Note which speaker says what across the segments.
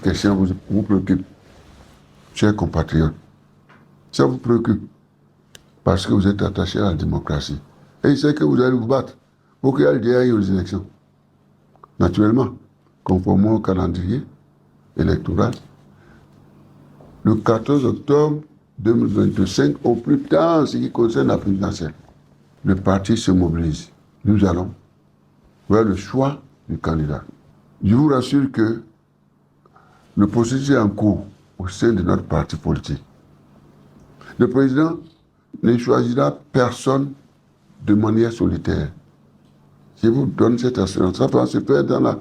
Speaker 1: question vous préoccupe, chers compatriotes, ça vous préoccupe parce que vous êtes attachés à la démocratie. Et il sait que vous allez vous battre pour qu'il y ait derrière aux élections. Naturellement, conformément au calendrier électoral, le 14 octobre 2025, au plus tard, en ce qui concerne la présidentielle, le parti se mobilise. Nous allons vers le choix du candidat. Je vous rassure que le processus est en cours au sein de notre parti politique. Le président ne choisira personne de manière solitaire. Je vous donne cette assurance. Ça va se faire dans la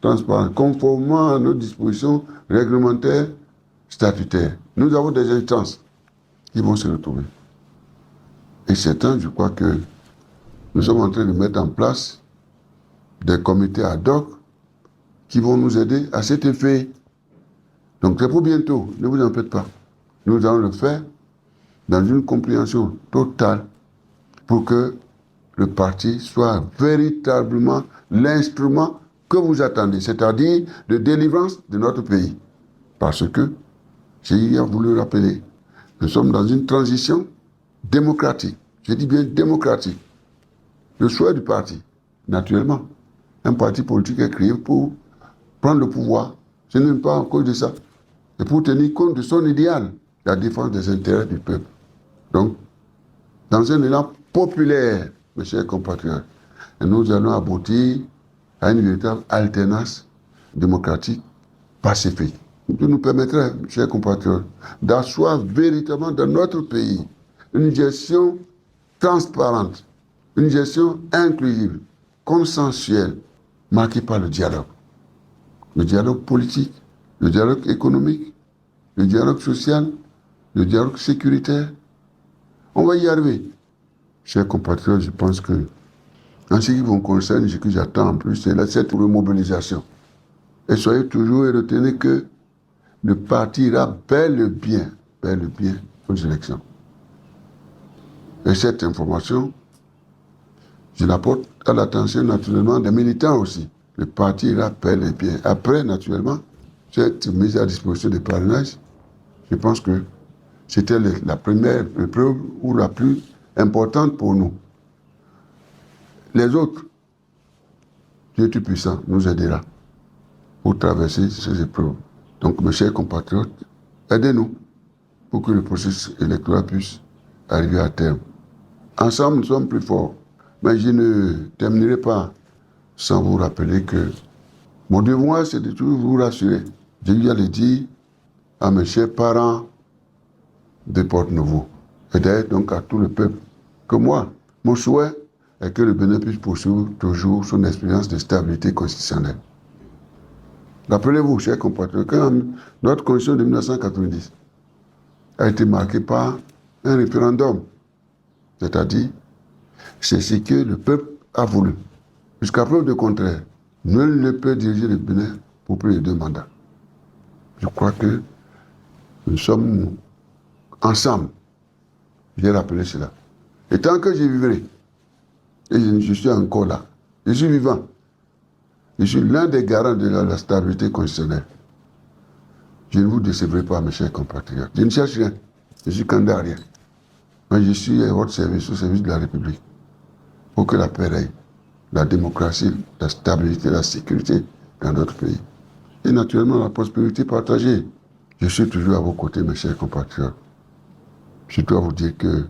Speaker 1: transparence, conformément à nos dispositions réglementaires, statutaires. Nous avons des instances qui vont se retrouver. Et c'est temps, je crois que nous sommes en train de mettre en place des comités ad hoc qui vont nous aider à cet effet. Donc c'est pour bientôt, ne vous en faites pas. Nous allons le faire dans une compréhension totale pour que le parti soit véritablement l'instrument que vous attendez, c'est-à-dire de délivrance de notre pays. Parce que, j'ai hier voulu le rappeler, nous sommes dans une transition démocratique. Je dis bien démocratique. Le choix du parti, naturellement, un parti politique est créé pour prendre le pouvoir. Ce n'est pas à cause de ça. C'est pour tenir compte de son idéal, la défense des intérêts du peuple. Donc, dans un élan populaire, mes chers compatriotes, nous allons aboutir à une véritable alternance démocratique pacifique. Qui nous permettrait, mes chers compatriotes, d'asseoir véritablement dans notre pays une gestion transparente, une gestion inclusive, consensuelle, marquée par le dialogue. Le dialogue politique, le dialogue économique, le dialogue social, le dialogue sécuritaire. On va y arriver. Chers compatriotes, je pense que, en ce qui vous concerne, ce que j'attends en plus, c'est cette remobilisation. Et soyez toujours et retenez que le parti ira bel et bien aux élections. Et cette information, je l'apporte à l'attention naturellement des militants aussi. Le parti ira bel et bien. Après, naturellement, cette mise à disposition des parrainages, je pense que c'était la première épreuve ou la plus importante pour nous. Les autres, Dieu Tout-Puissant nous aidera pour traverser ces épreuves. Donc, mes chers compatriotes, aidez-nous pour que le processus électoral puisse arriver à terme. Ensemble, nous sommes plus forts. Mais je ne terminerai pas sans vous rappeler que mon devoir, c'est de toujours vous rassurer. Je viens de dire à mes chers parents de Porte-Nouveau, et d'ailleurs donc à tout le peuple, que moi, mon souhait est que le Bénin puisse poursuivre toujours son expérience de stabilité constitutionnelle. Rappelez-vous, chers compatriotes, que notre constitution de 1990 a été marquée par un référendum, c'est-à-dire c'est ce que le peuple a voulu. Jusqu'à preuve de contraire, nul ne peut diriger le Bénin pour plus de 2 mandats. Je crois que nous sommes ensemble. J'ai rappelé cela. Et tant que je vivrai, et je suis encore là, je suis vivant, je suis l'un des garants de la stabilité constitutionnelle. Je ne vous décevrai pas, mes chers compatriotes. Je ne cherche rien. Je suis candidat à rien. Mais je suis à votre service, au service de la République, pour que la paix règne, la démocratie, la stabilité, la sécurité dans notre pays. Et naturellement, la prospérité partagée. Je suis toujours à vos côtés, mes chers compatriotes. Je dois vous dire que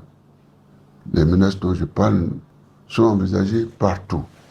Speaker 1: les menaces dont je parle sont envisagées partout.